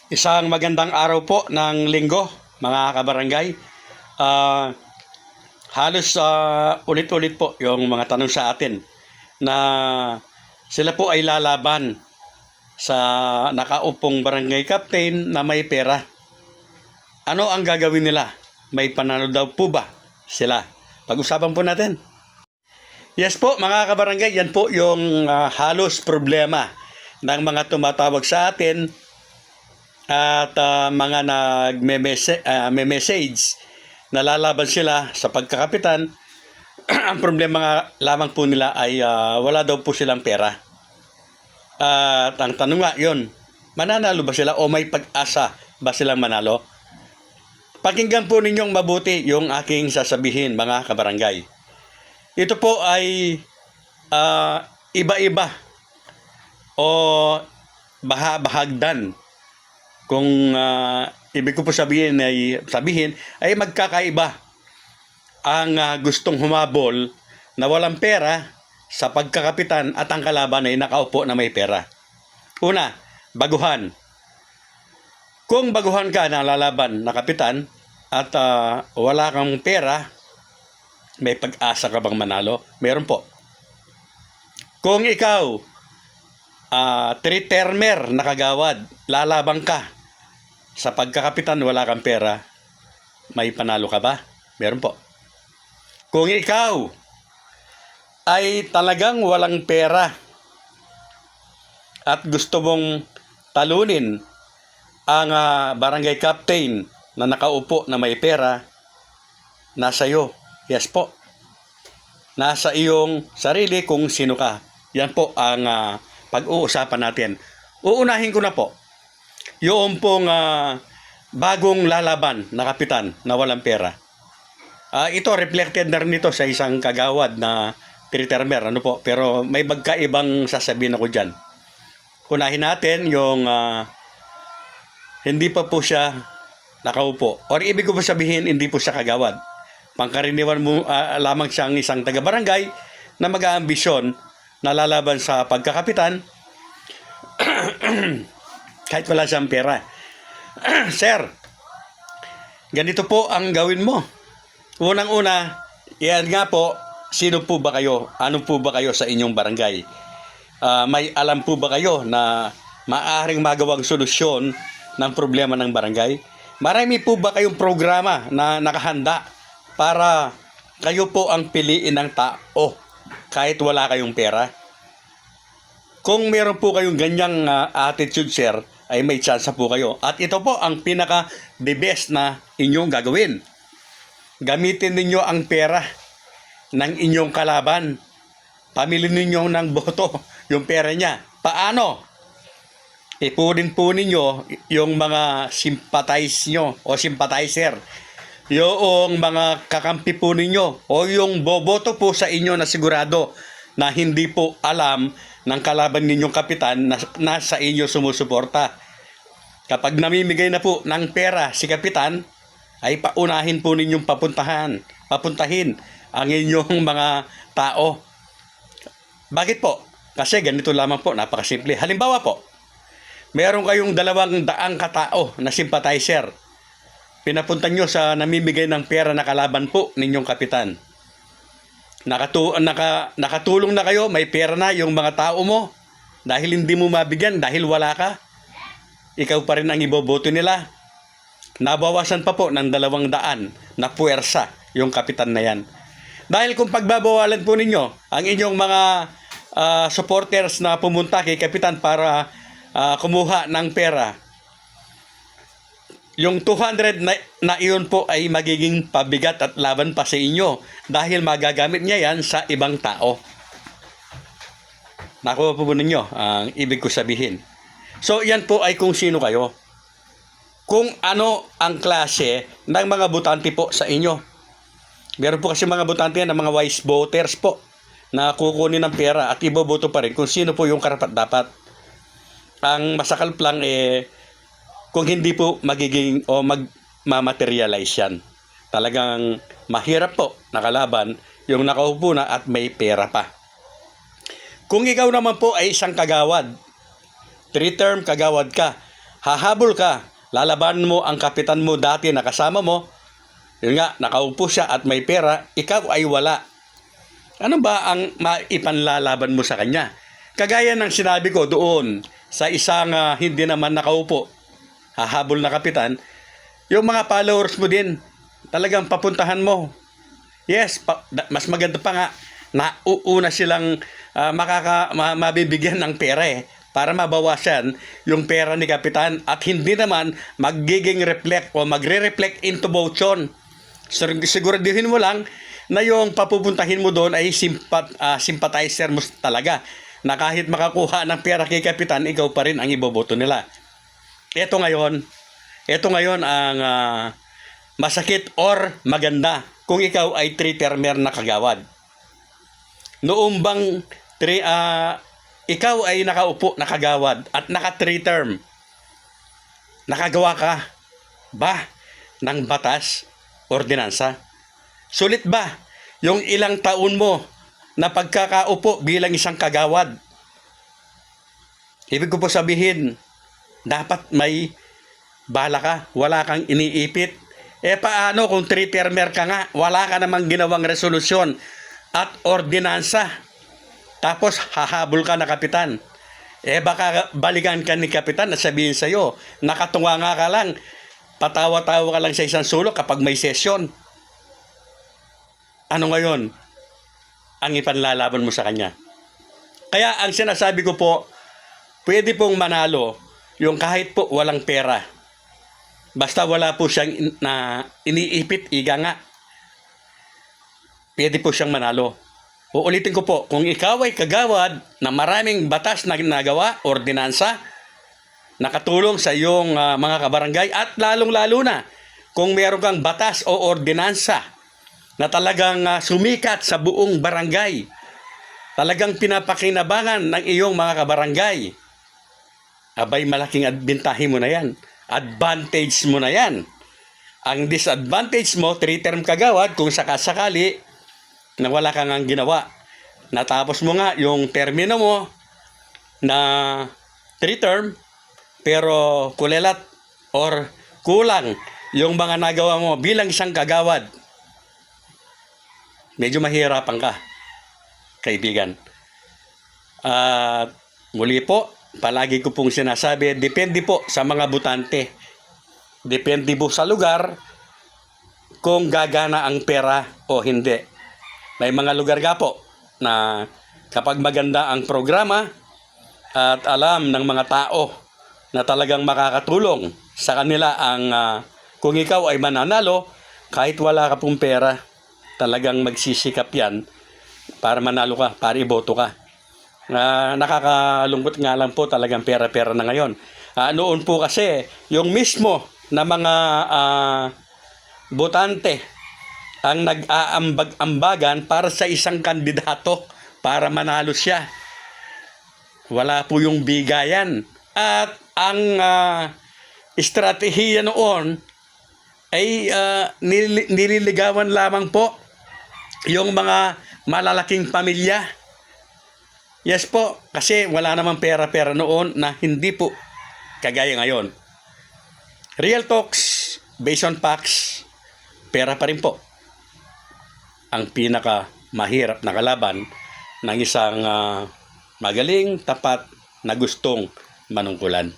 Isang magandang araw po ng linggo, mga kabarangay. Ah, halos ulit-ulit po yung mga tanong sa atin na sila po ay lalaban sa nakaupong barangay captain na may pera. Ano ang gagawin nila? May panalo daw po ba sila? Pag-usapan po natin. Yes po, mga kabarangay, yan po yung halos problema ng mga tumatawag sa atin at mga nagme-message na lalaban sila sa pagkakapitan. Ang problema nga lamang po nila ay wala daw po silang pera. At ang tanong nga yun, mananalo ba sila o may pag-asa ba silang manalo? Pakinggan po ninyong mabuti yung aking sasabihin, mga kabarangay. Ito po ay iba-iba o bahagdan. Kung ibig ko po sabihin ay magkakaiba ang gustong humabol na walang pera sa pagkakapitan at ang kalaban ay nakaupo na may pera. Una, baguhan. Kung baguhan ka na lalaban na kapitan at wala kang pera, may pag-asa ka bang manalo? Meron po. Kung ikaw, three-termer na kagawad, lalabang ka sa pagkakapitan, wala kang pera, may panalo ka ba? Meron po. Kung ikaw ay talagang walang pera at gusto mong talunin ang barangay captain na nakaupo na may pera, nasa iyo. Yes po. Nasa iyong sarili kung sino ka. Yan po ang pag-uusapan natin. Uunahin ko na po yung pong bagong lalaban na kapitan na walang pera. Ito reflected na rin ito sa isang kagawad na three-termer, ano po, pero may magkaibang sasabihin ako dyan. Unahin natin yung hindi pa po siya nakaupo. Or ibig ko po sabihin, hindi po siya kagawad. Pangkaraniwan mo lamang siyang isang taga-barangay na mag-aambisyon na lalaban sa pagkakapitan kahit wala siyang pera. Sir, ganito po ang gawin mo. Unang-una, yan nga po, sino po ba kayo? Ano po ba kayo sa inyong barangay? May alam po ba kayo na maaaring magawang solusyon ng problema ng barangay? Marami po ba kayong programa na nakahanda para kayo po ang piliin ng tao kahit wala kayong pera? Kung meron po kayong ganyang attitude, sir, ay may chance po kayo. At ito po ang pinaka-the best na inyong gagawin. Gamitin ninyo ang pera ng inyong kalaban. Pamili ninyo ng boto yung pera niya. Paano? Ipunin po ninyo yung mga sympathize nyo o sympathizer. Yung mga kakampi po ninyo o yung boboto po sa inyo na sigurado na hindi po alam ng kalaban ninyong kapitan na nasa inyo sumusuporta. Kapag namimigay na po ng pera si kapitan, ay paunahin po ninyong papuntahin ang inyong mga tao. Bakit po? Kasi ganito lamang po, napakasimple. Halimbawa po, meron kayong 200 katao na sympathizer. Pinapunta nyo sa namimigay ng pera na kalaban po ninyong kapitan. Nakatulong na kayo, may pera na yung mga tao mo. Dahil hindi mo mabigyan, dahil wala ka, ikaw pa rin ang iboboto nila. Nabawasan pa po ng 200 na puwersa yung kapitan na yan. Dahil kung pagbabawalan po ninyo ang inyong mga supporters na pumunta kay kapitan para kumuha ng pera, yung 200 na iyon po ay magiging pabigat at laban pa sa inyo dahil magagamit niya yan sa ibang tao. Nakuha po ninyo ang ibig ko sabihin. So yan po ay kung sino kayo. Kung ano ang klase ng mga botante po sa inyo. Meron po kasi mga botante na mga wise voters po na kukunin ng pera at iboboto pa rin kung sino po yung karapat-dapat. Ang masakalp lang kung hindi po magiging o magmamaterialize yan. Talagang mahirap po nakalaban yung nakaupo na at may pera pa. Kung ikaw naman po ay isang kagawad, 3-term kagawad ka, hahabol ka, lalaban mo ang kapitan mo dati na kasama mo, yun nga, nakaupo siya at may pera, ikaw ay wala. Ano ba ang maipanlalaban mo sa kanya? Kagaya ng sinabi ko doon sa isang hindi naman nakaupo, hahabol na kapitan, yung mga followers mo din, talagang papuntahan mo. Yes, mas maganda pa nga, nauuna silang mabibigyan ng pera para mabawasan yung pera ni kapitan at hindi naman magiging reflect o magre-reflect into motion. Siguraduhin mo lang na yung papupuntahin mo doon ay sympathizer mo talaga, na kahit makakuha ng pera kay kapitan, ikaw pa rin ang iboboto nila. Ito ngayon ang masakit or maganda kung ikaw ay 3-termer na kagawad. Noong bang ikaw ay nakaupo na kagawad at naka 3-term, nakagawa ka ba ng batas, ordinansa? Sulit ba yung ilang taon mo na pagkakaupo bilang isang kagawad? Ibig ko po sabihin, dapat may bala ka, wala kang iniipit. Paano kung 3-termer ka nga, wala ka namang ginawang resolusyon at ordinansa, tapos hahabol ka na kapitan? Baka balikan ka ni kapitan at sabihin sa'yo, nakatunga nga ka lang, patawa-tawa ka lang sa isang sulok kapag may sesyon. Ano ngayon ang ipanlalaban mo sa kanya? Kaya ang sinasabi ko po, pwede pong manalo yung kahit po walang pera. Basta wala po siyang iniipit, iga nga. Pwede po siyang manalo. Uulitin ko po, kung ikaw ay kagawad na maraming batas na ginagawa, ordinansa, nakatulong sa iyong mga kabarangay, at lalong-lalo na kung meron kang batas o ordinansa na talagang sumikat sa buong barangay, talagang pinapakinabangan ng iyong mga kabarangay, abay malaking advantage mo na yan. Advantage mo na yan. Ang disadvantage mo, 3-term kagawad, kung sakasakali na wala kang ang ginawa. Natapos mo nga yung termino mo na 3-term, pero kulelat or kulang yung mga nagawa mo bilang isang kagawad. Medyo mahirapan ka, kaibigan. At muli po, palagi ko pong sinasabi, depende po sa mga botante. Depende po sa lugar kung gagana ang pera o hindi. May mga lugar nga po na kapag maganda ang programa at alam ng mga tao na talagang makakatulong sa kanila ang kung ikaw ay mananalo, kahit wala ka pong pera, talagang magsisikap yan para manalo ka, para iboto ka. Nakakalungkot nga lang po, talagang pera-pera na ngayon. Noon po kasi, yung mismo na mga botante ang nag-aambag-ambagan para sa isang kandidato para manalo siya. Wala po yung bigayan. At ang estratehiya noon ay nililigawan lamang po yung mga malalaking pamilya. Yes po, kasi wala namang pera-pera noon na hindi po kagaya ngayon. Real talks, based on facts, pera pa rin po ang pinaka mahirap na kalaban ng isang magaling, tapat na gustong manungkulan.